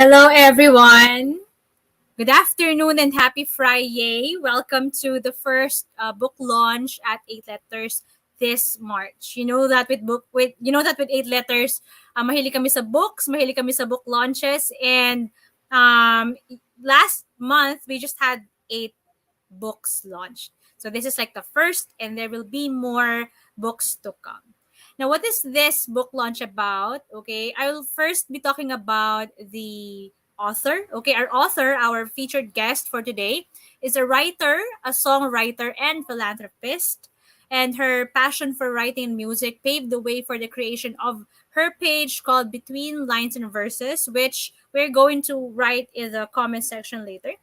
Hello, everyone. Good afternoon and happy Friday. Welcome to the first book launch at Eight Letters this March. You know that with Eight Letters, mahilig kami sa books, mahilig kami sa book launches, and um, last month we just had 8 books launched. So this is like the first, and there will be more books to come. Now, what is this book launch about? Okay, I will first be talking about the author. Okay, our author, our featured guest for today, is a writer, a songwriter, and philanthropist. And her passion for writing and music paved the way for the creation of her page called Between Lines and Verses, which we're going to write in the comment section later.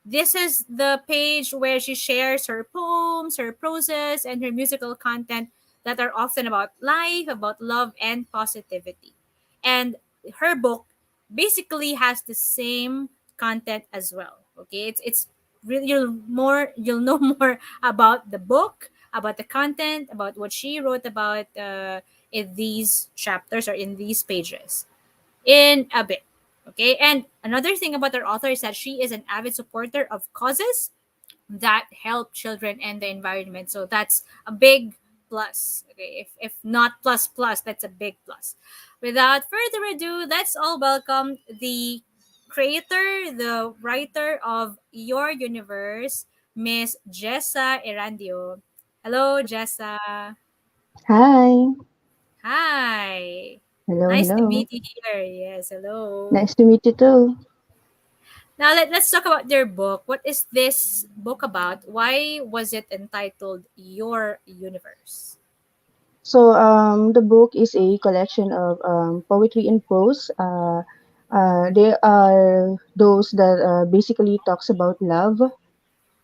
This is the page where she shares her poems, her proses, and her musical content that are often about life, about love, and positivity. And her book basically has the same content as well. Okay, it's really you'll know more about the book, about the content, about what she wrote about in these chapters or in these pages in a bit. Okay, and another thing about our author is that she is an avid supporter of causes that help children and the environment. So that's a big plus. Okay, if not plus plus, that's a big plus. Without further ado, let's all welcome the creator, the writer of Your Universe, Miss Jessa Erandio. Hello, Jessa. Hi. Hi. Hello, Nice to hello. meet you here. Yes, hello. Nice to meet you too. Now let's talk about your book. What is this book about? Why was it entitled Your Universe? The book is a collection of poetry and prose. They are those that basically talks about love.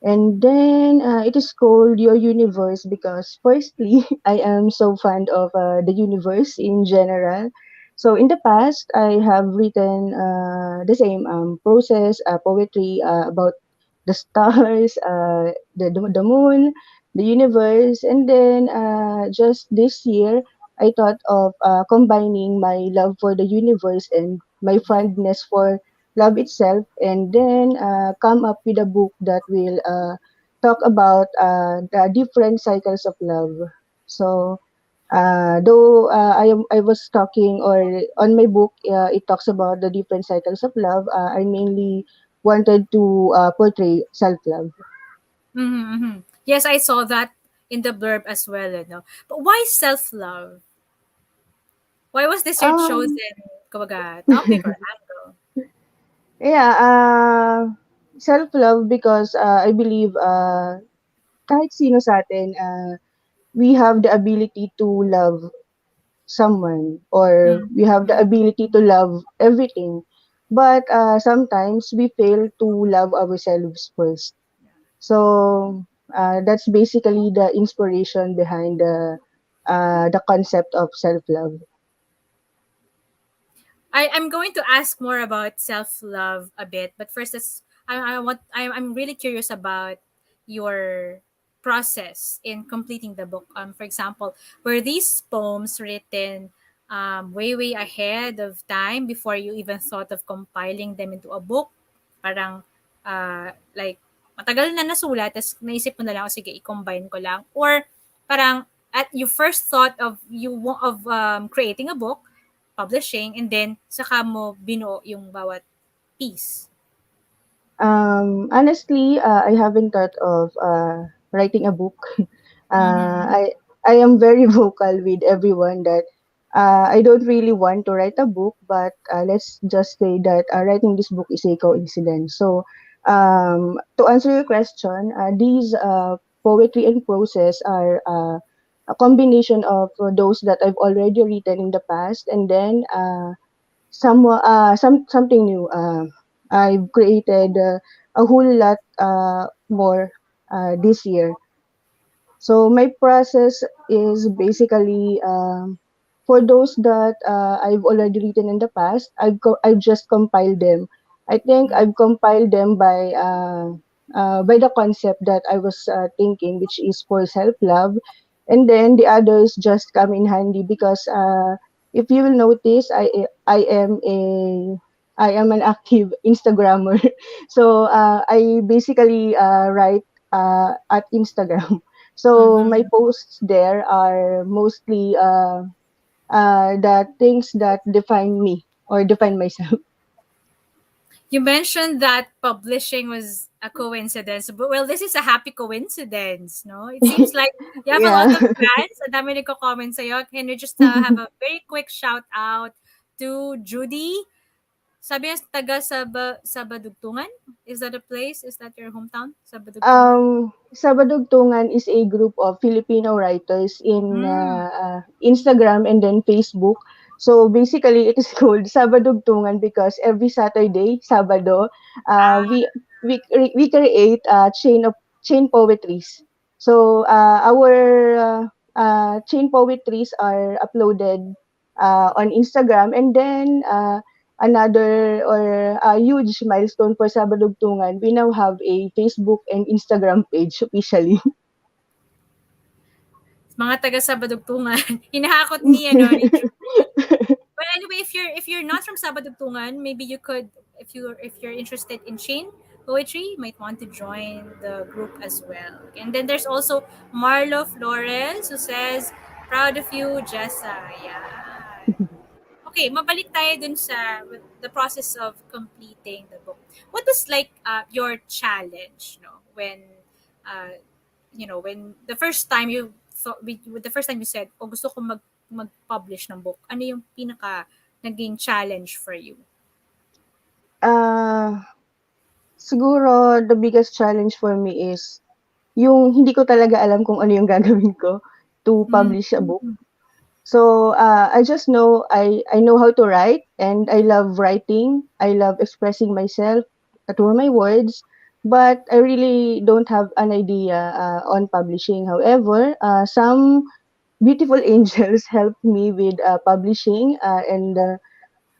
And then it is called Your Universe because, firstly, I am so fond of the universe in general. So, in the past, I have written the same process, poetry about the stars, the moon, the universe. And then just this year, I thought of combining my love for the universe and my fondness for love itself, and then come up with a book that will talk about the different cycles of love. So, though I was talking or on my book, it talks about the different cycles of love. I mainly wanted to portray self love. Mm-hmm, mm-hmm. Yes, I saw that in the blurb as well. But why self love? Why was this your Um, chosen kumbaga, topic or angle? yeah, self love because I believe kahit sino sa atin, we have the ability to love someone, or we have the Mm-hmm. ability to love everything, but sometimes we fail to love ourselves first. So that's basically the inspiration behind the concept of self love. I'm going to ask more about self love a bit, but first, I'm really curious about your process in completing the book. For example, were these poems written way ahead of time before you even thought of compiling them into a book? Parang like matagal na nasulat, tapos naisip mo na lang, "Oh, sige, i-combine ko lang," or parang at you first thought of creating a book, publishing, and then saka mo binuo yung bawat piece. Honestly, I haven't thought of writing a book. uh, Mm-hmm. I I am very vocal with everyone that I don't really want to write a book, but let's just say that writing this book is a coincidence. So, to answer your question, these poetry and prose are a combination of those that I've already written in the past, and then something new. I've created a whole lot more this year. So my process is basically for those that I've already written in the past. I've just compiled them. I think I've compiled them by the concept that I was thinking, which is for self love, and then the others just come in handy because if you will notice, I am I am an active Instagrammer. So I basically write at Instagram. So my Mm-hmm. posts there are mostly the things that define me or define myself. You mentioned that publishing was a coincidence, but well, this is a happy coincidence, no? It seems like you have a Yeah. lot of fans. Ang dami nagko-comment sa'yo. Can you just have a very quick shout out to Judy? Sabi niya, taga Sabadugtungan? Is that a place? Is that your hometown? Sabadugtungan? Sabadugtungan is a group of Filipino writers in Mm. Instagram and then Facebook. So basically, it is called Sabadugtungan because every Saturday, Sabado, uh, Ah, we we create a chain poetries. So our chain poetries are uploaded on Instagram, and then another or a huge milestone for Sabadugtungan, we now have a Facebook and Instagram page officially. mga taga Sabadugtungan. Hinahakot ni, ano, ni Judy. But anyway, if you're not from Sabadugtungan, maybe you could, if you're interested in chain poetry, you might want to join the group as well. And then there's also Marlo Flores who says, "Proud of you, Jessa." Yeah. Okay, mabalik tayo dun sa with the process of completing the book. What was like your challenge, no, when when the first time you thought, the first time you said, "Oh, gusto ko mag-publish ng book." Ano yung pinaka naging challenge for you? Ah, siguro the biggest challenge for me is yung hindi ko talaga alam kung ano yung gagawin ko to Mm. publish a book. So I just know I know how to write and I love writing. I love expressing myself through my words, but I really don't have an idea on publishing. However, some beautiful angels helped me with publishing and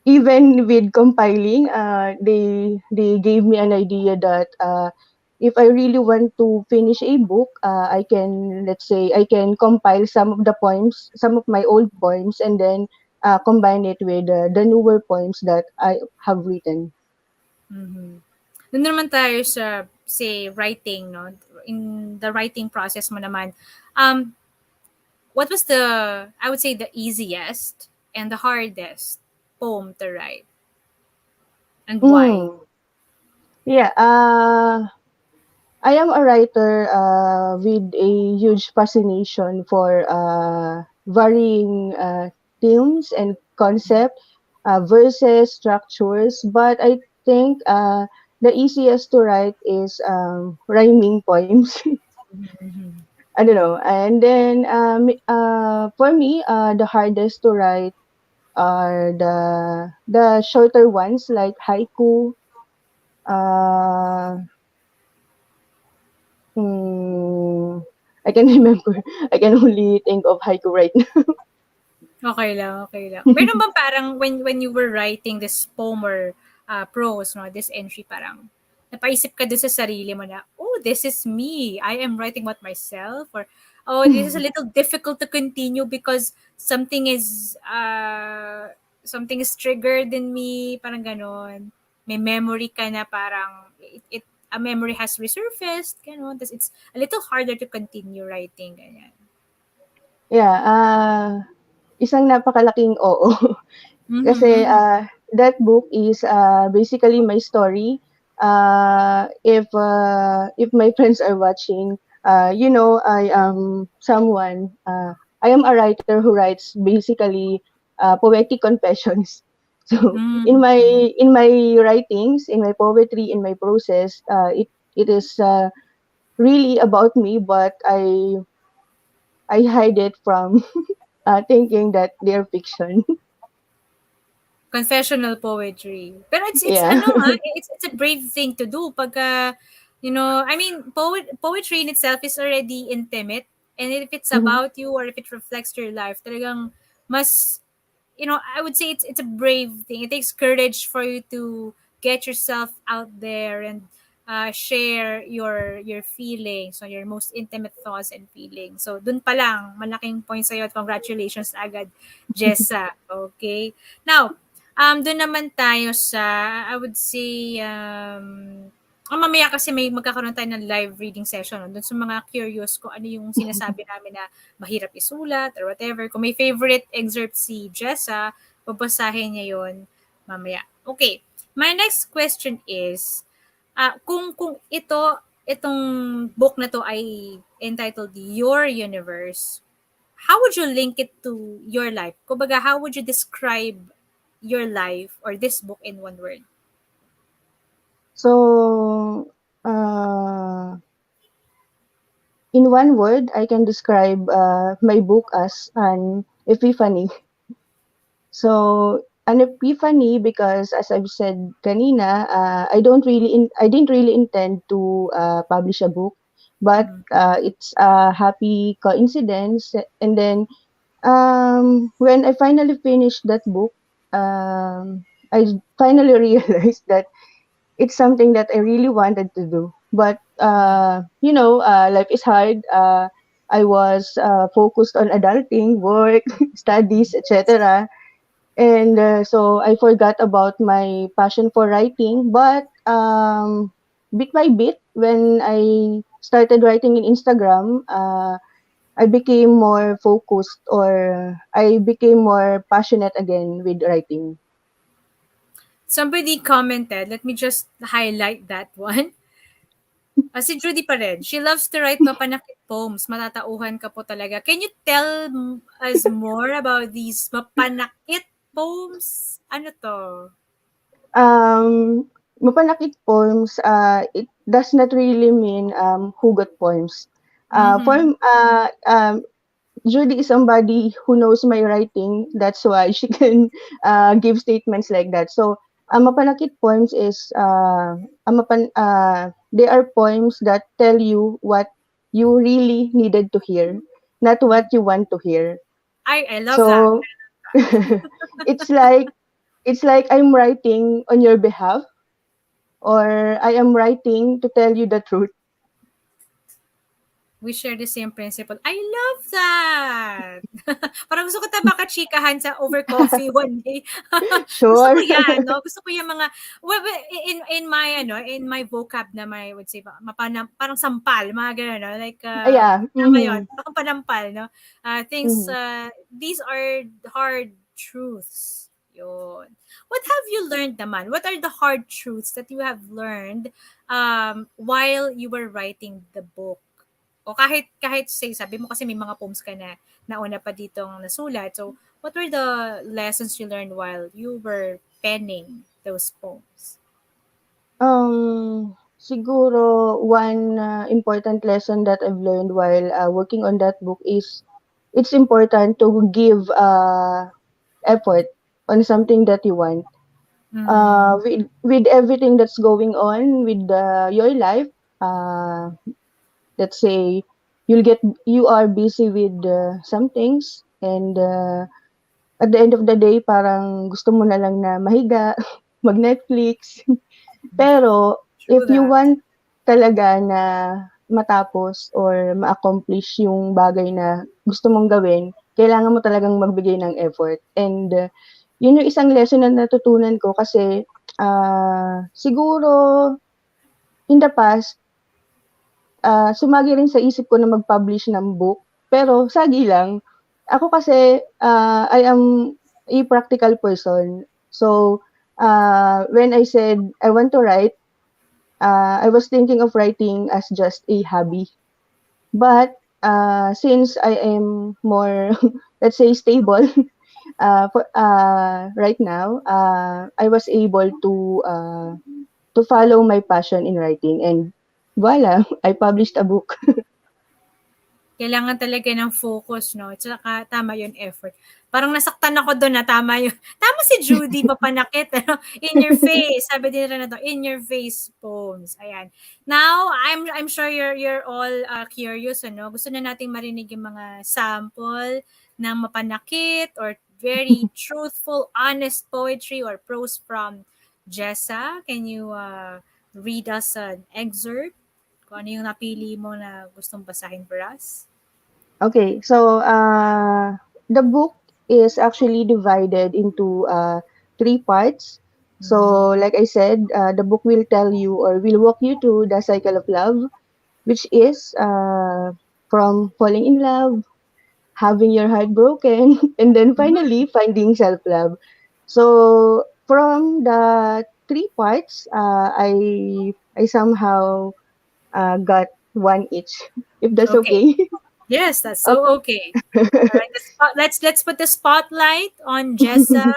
even with compiling, they gave me an idea that if I really want to finish a book, I can, let's say I can compile some of the poems, some of my old poems, and then combine it with the newer poems that I have written. Mhm. Doon naman tayo sa, say, writing, no? In the writing process mo naman, um, what was I would say, the easiest and the hardest poem to write, and why? Mm, yeah. I am a writer with a huge fascination for varying themes and concept, verses, structures. But I think the easiest to write is rhyming poems. Mhm. I don't know. And then for me, the hardest to write are the shorter ones like haiku. Uh, Hmm, I can remember. I can only think of haiku right now. Okay lang, okay lang. Meron bang parang when you were writing this poem or prose, no, this entry, parang napaisip ka dun sa sarili mo na, oh, this is me. I am writing about myself, or oh, this is a little difficult to continue because something is triggered in me, parang ganon. May memory ka na parang a memory has resurfaced, ganon. Tas it's a little harder to continue writing, ganyan. Yeah, isang napakalaking oo. Kasi Mm-hmm. that book is basically my story. If my friends are watching, I am someone. I am a writer who writes basically poetic confessions. So Mm-hmm. in my writings, in my poetry, in my process, it is really about me, but I hide it from thinking that they're fiction. Confessional poetry. Pero it's Yeah. ano it's a brave thing to do pagka, I mean, poetry in itself is already intimate, and if it's Mhm. about you or if it reflects your life, talagang mas, I would say it's a brave thing. It takes courage for you to get yourself out there and share your feelings, or your most intimate thoughts and feelings. So dun pa lang malaking point sa'yo, at congratulations agad, Jessa. Okay. Now, Do'n naman tayo sa, I would say, mamaya kasi may magkakaroon tayo ng live reading session 'no, do'n sa mga curious kung ano yung sinasabi namin na mahirap isulat or whatever. Kung may favorite excerpt si Jessa, babasahin niya 'yon mamaya. Okay, my next question is, kung itong book na 'to ay entitled Your Universe, how would you link it to your life? Kumbaga, how would you describe your life or this book in one word? So, uh, in one word, I can describe my book as an epiphany. So, an epiphany because as I've said kanina, I didn't really intend to publish a book, but Mm. it's a happy coincidence. And then when I finally finished that book, I finally realized that it's something that I really wanted to do. But life is hard. I was focused on adulting, work, studies, etc. And so I forgot about my passion for writing. But bit by bit, when I started writing in Instagram, I became more focused or I became more passionate again with writing. Somebody commented, let me just highlight that one. Si Judy pa rin. She loves to write mapanakit poems. Matatauhan ka po talaga. Can you tell us more about these mapanakit poems? Ano to? Mapanakit poems, it does not really mean hugot poems. Mm-hmm. Judy is somebody who knows my writing. That's why she can give statements like that. So, mapanakit poems is they are poems that tell you what you really needed to hear, not what you want to hear. I love that. So, it's like I'm writing on your behalf, or I am writing to tell you the truth. We share the same principle. I love that. Parang gusto ko tayo makachikahan sa over coffee one day. Gusto Sure. ko 'yan, 'no? Gusto ko 'yang mga in my in my vocab na may would say parang sampal, mga gano'n, 'no? Like, Yeah. tama 'yun, Mhm. parang panampal, 'no? Things, Mhm. these are hard truths. 'Yun. What have you learned naman? What are the hard truths that you have learned, while you were writing the book? O kahit say sabi mo kasi may mga poems ka na nauna pa ditong nasulat. So, what were the lessons you learned while you were penning those poems? Siguro one important lesson that I've learned while working on that book is it's important to give effort on something that you want. Mm, With everything that's going on with your life, uh, let's say you are busy with some things, and at the end of the day, parang gusto mo na lang na mahiga, mag-Netflix. Pero true if you that. want talaga na matapos or ma-accomplish yung bagay na gusto mong gawin, kailangan mo talagang magbigay ng effort. And yun yung isang lesson na natutunan ko kasi siguro in the past, sumagi rin sa isip ko na mag-publish ng book, pero sagi lang. Ako kasi, I am a practical person. So, when I said I want to write, I was thinking of writing as just a hobby. But since I am more, let's say, stable right now, I was able to follow my passion in writing, and voila, I published a book. Kailangan talaga ng focus, 'no? Tsaka tama yung effort. Parang nasaktan ako dun na tama yun. Tama si Judy, mapanakit, ano? In your face. Sabi din rin na to, in your face poems. Ayan. Now, I'm sure you're all curious, ano? Gusto na nating marinig yung mga sample ng mapanakit or very truthful, honest poetry or prose from Jessa. Can you read us an excerpt? Kung ano yung napili mo na gustong basahin for us? Okay, so the book is actually divided into three parts. Mm-hmm. So, like I said, the book will tell you or will walk you through the cycle of love, which is from falling in love, having your heart broken, and then finally finding self love. So, from the three parts, I somehow got one each, if that's Okay. okay. Yes, that's Okay. so okay. All right. Let's put the spotlight on Jessa.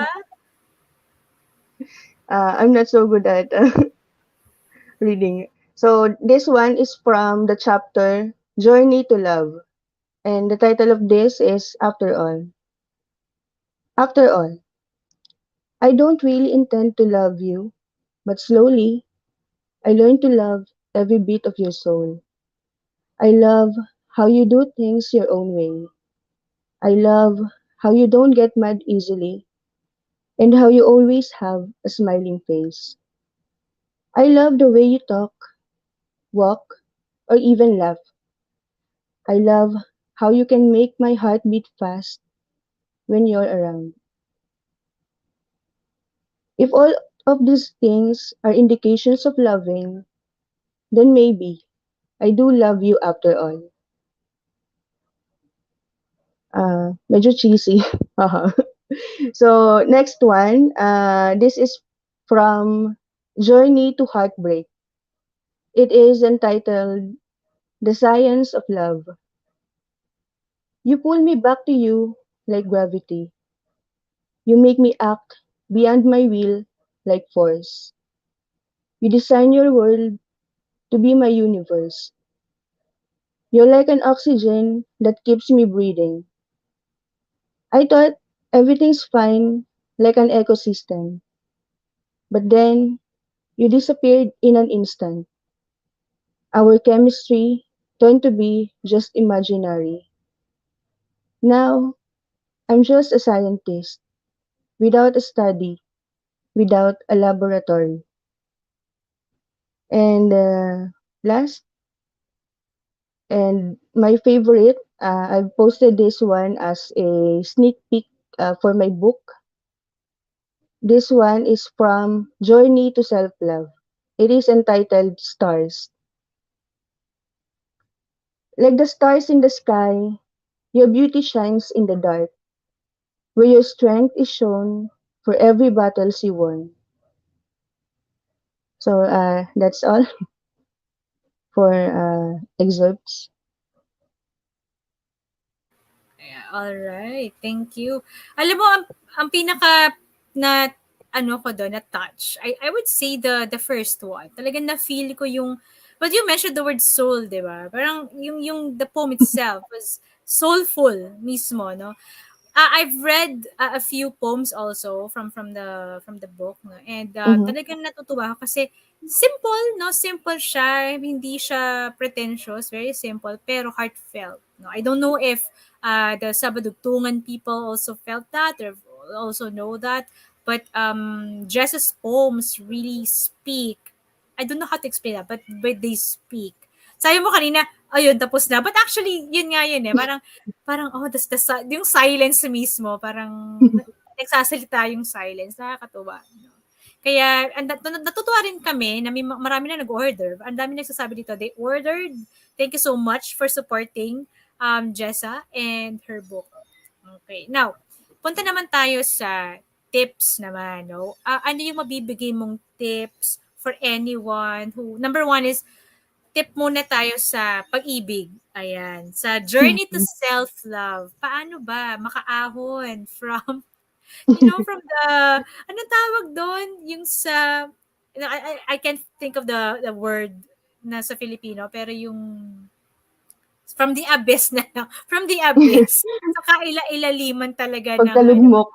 I'm not so good at reading. So this one is from the chapter Journey to Love. And the title of this is After All. After all, I don't really intend to love you, but slowly I learned to love every bit of your soul. I love how you do things your own way. I love how you don't get mad easily and how you always have a smiling face. I love the way you talk, walk, or even laugh. I love how you can make my heart beat fast when you're around. If all of these things are indications of loving, then maybe I do love you after all. Medyo cheesy. Haha. So, next one, this is from Journey to Heartbreak. It is entitled The Science of Love. You pull me back to you like gravity. You make me act beyond my will like force. You design your world to be my universe. You're like an oxygen that keeps me breathing. I thought everything's fine, like an ecosystem. But then you disappeared in an instant. Our chemistry turned to be just imaginary. Now, I'm just a scientist, without a study, without a laboratory. And last, and my favorite, I've posted this one as a sneak peek for my book. This one is from Journey to Self Love. It is entitled Stars. Like the stars in the sky, your beauty shines in the dark, where your strength is shown for every battles you won. So that's all for excerpts. Yeah, all right. Thank you. Alam mo, ang pinaka na ano ko doon, na touch, I would say the first one. Talagang na-feel ko yung, but you mentioned the word soul, di ba? Parang yung the poem itself was soulful mismo, no? I've read a few poems also from the book, no? And Mm-hmm. talagang natutuwa ako kasi simple, no? Simple siya, hindi siya pretentious, very simple pero heartfelt, no? I don't know if the Sabadugtungan people also felt that or also know that, but Jess's poems really speak. I don't know how to explain that, but they speak. Sabi mo kanina, ayun, tapos na. But actually, yun nga yun eh. Parang, oh, yung silence mismo, parang nagsasalita yung silence. Nakakatuwa. No? Kaya, natutuwa rin kami na may marami na nag-order. Ang dami nagsasabi dito, they ordered. Thank you so much for supporting Jessa and her book. Okay. Now, punta naman tayo sa tips naman, no? Ano yung mabibigay mong tips for anyone who, number one is, tip muna tayo sa pag-ibig. Ayan. Sa journey to self-love. Paano ba makaahon from, from the, anong tawag doon? Yung sa, I can't think of the word na sa Filipino, pero yung from the abyss na lang. From the abyss. Sa kaila-ilaliman talaga ng ano. Pagkalugmok.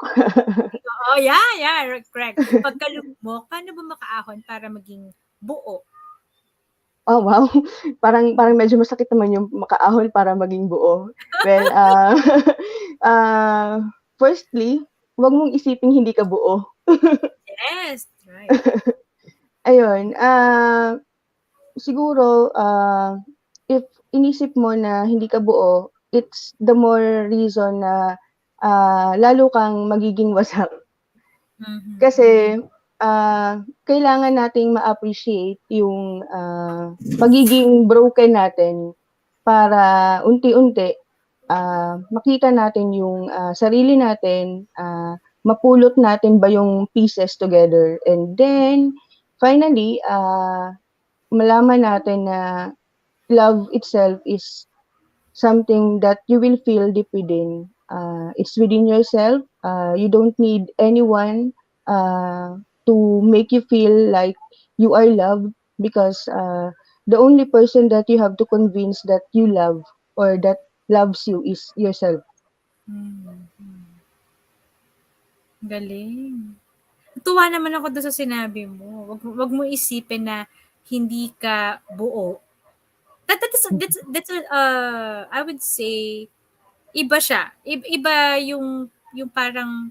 Oh, yeah, yeah, correct. Pagkalugmok, paano ba makaahon para maging buo? Oh, wow. Parang medyo masakit naman yung makaahon para maging buo. Well, uh, firstly, wag mong isiping hindi ka buo. Yes, right. Ayun, siguro, if inisip mo na hindi ka buo, it's the more reason na lalo kang magiging wasak. Mhm. Kasi, kailangan nating ma-appreciate yung, pagiging broken natin para unti-unti, makita natin yung, sarili natin, mapulot natin ba yung pieces together and then finally, malaman natin na love itself is something that you will feel deep within. It's within yourself. You don't need anyone to make you feel like you are loved because the only person that you have to convince that you love or that loves you is yourself. Mhm. Galing. Natuwa naman ako dun sa sinabi mo. Wag mo isipin na hindi ka buo. That's I would say iba siya. Iba yung parang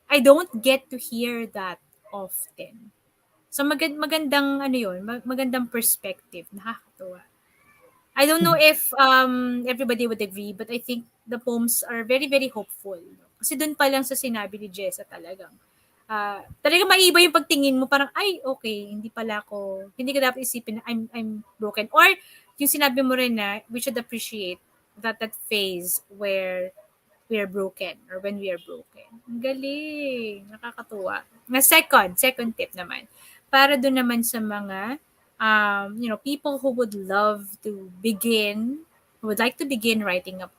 I don't get to hear that often. So magandang ano yun, magandang perspective, nakakatuwa. I don't know if everybody would agree, but I think the poems are very, very hopeful. No? Kasi doon pa lang sa sinabi ni Jessa talagang, talagang maiba yung pagtingin mo, parang, ay, okay, hindi pala ako, hindi ka dapat isipin na I'm broken. Or, yung sinabi mo rin na, we should appreciate that phase where we are broken or when we are broken. Ang galing, nakakatuwa. Na second tip naman, para doon naman sa mga people who would love to begin, who would like to begin writing a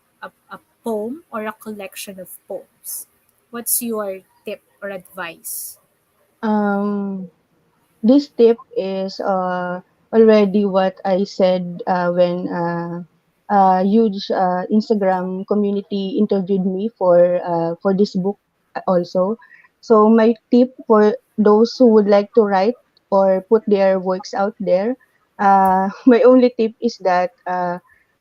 poem or a collection of poems. What's your tip or advice? Um, this tip is already what I said when a huge Instagram community interviewed me for this book also. So my tip for those who would like to write or put their works out there, my only tip is that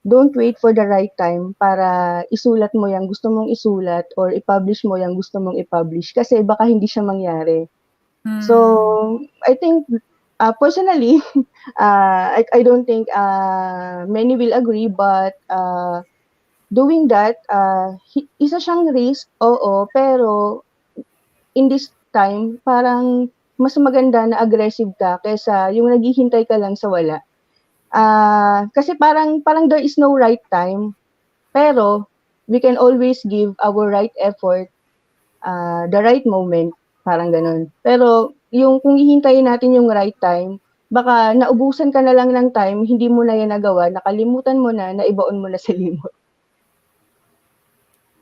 don't wait for the right time para isulat mo yung gusto mong isulat or i-publish mo yung gusto mong i-publish kasi baka hindi siya mangyari. Hmm. So, I think, personally, I don't think many will agree, but doing that, isa siyang risk, oo, pero in this time, parang mas maganda na aggressive ka kaysa yung naghihintay ka lang sa wala. Kasi parang there is no right time, pero we can always give our right effort the right moment, parang gano'n. Pero yung kung hihintayin natin yung right time, baka naubusan ka na lang ng time, hindi mo na yan nagawa, nakalimutan mo na, naibaon mo na sa limot.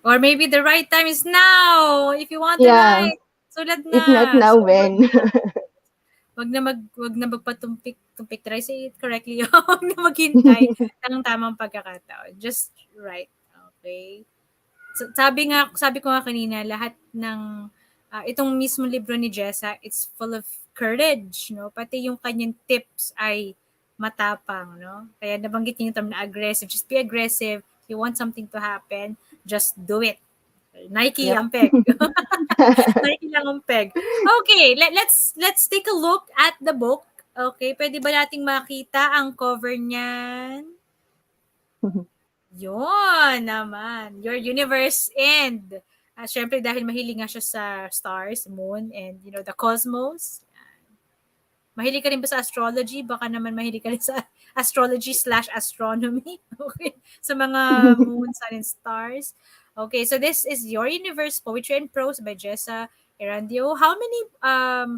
Or maybe the right time is now. If you want to Yeah, write, sulat if not na. now, Sulat when? na. Wag na magpatumpik, try say it correctly. Wag na maghintay ng tamang pagkakataon. Just write. Okay? Sabi ko nga kanina, lahat ng itong mismo libro ni Jessa, it's full of courage, no? Pati yung kanyang tips ay matapang, no? Kaya nabanggit niya yung term na aggressive. Just be aggressive. If you want something to happen, just do it. Nike Yep. ang peg. Nike lang ang peg. Okay, let's take a look at the book. Okay, pwede ba nating makita ang cover niyan? Yun naman. Your universe end. Syempre dahil mahilig nga siya sa stars, moon, and the cosmos. Mahilig ka rin ba sa astrology? Baka naman mahilig ka rin sa astrology/astronomy. Okay. Sa mga moon, sun, and stars. Okay, so this is Your Universe, Poetry and Prose by Jessa Erandio. How many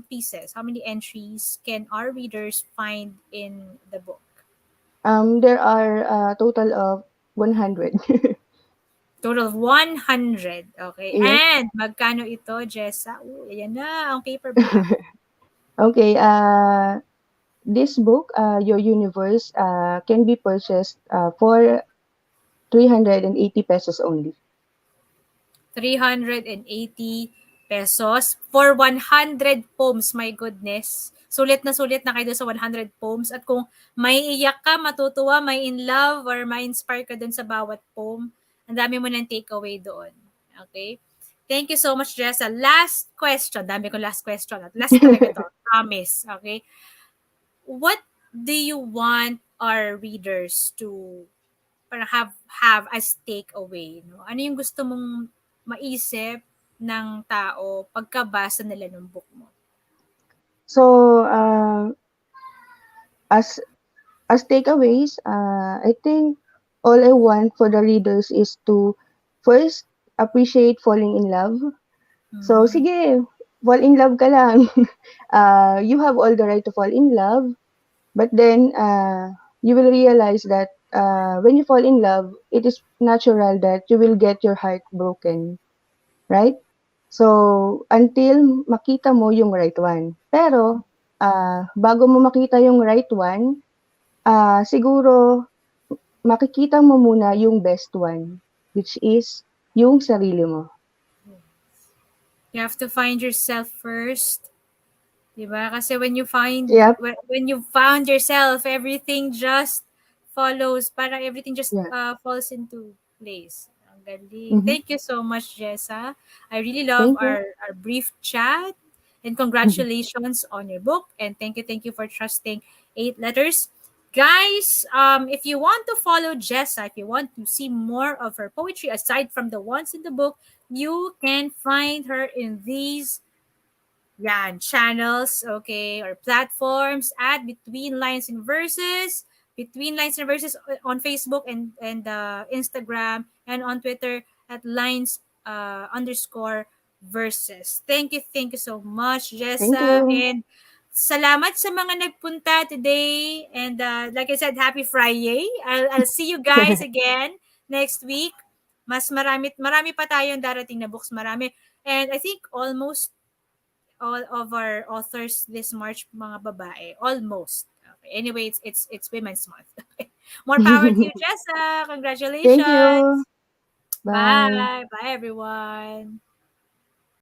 pieces, how many entries can our readers find in the book? There are a total of 100. Total of 100. Okay. Yes. And magkano ito, Jessa? Ayan na ang paperback. Okay, this book, Your Universe, can be purchased for 380 pesos only. 380 pesos for 100 poems. My goodness. Sulit na kayo sa 100 poems. At kung may iyak ka, matutuwa, may in love, or may inspire ka dun sa bawat poem, ang dami mo ng takeaway doon. Okay? Thank you so much, Jessa. Last question. Dami ko last question. At last talaga to. Promise. Okay? What do you want our readers to para have as takeaway? No? Ano yung gusto mong maisip ng tao pagkabasa nila ng book mo? So, as as takeaways, I think all I want for the readers is to first appreciate falling in love. So, Mm. sige, fall in love ka lang. You have all the right to fall in love, but then you will realize that when you fall in love, it is natural that you will get your heart broken, right? So, until makita mo yung right one. Pero, bago mo makita yung right one, siguro makikita mo muna yung best one, which is yung sarili mo. You have to find yourself first. 'Di ba? Kasi Yep, when you found yourself, everything just follows. Parang everything just yeah. falls into place. Ang galing. Mhm. Thank you so much, Jessa. I really love Thank you. our brief chat. And congratulations on your book. And thank you for trusting Eight Letters. Guys, if you want to follow Jessa, if you want to see more of her poetry aside from the ones in the book, you can find her in these channels, okay, or platforms at Between Lines and Verses on Facebook and Instagram, and on Twitter at lines underscore verses. Thank you so much, Thank Jessa, you. and salamat sa mga nagpunta today. And like I said, happy Friday. I'll see you guys again next week. Mas marami pa tayong darating na books, marami. And I think almost all of our authors this March mga babae. Almost. Okay. Anyway, it's Women's Month. Okay. More power to you, Jessa. Thank you. Congratulations. Bye. Bye. Bye, everyone.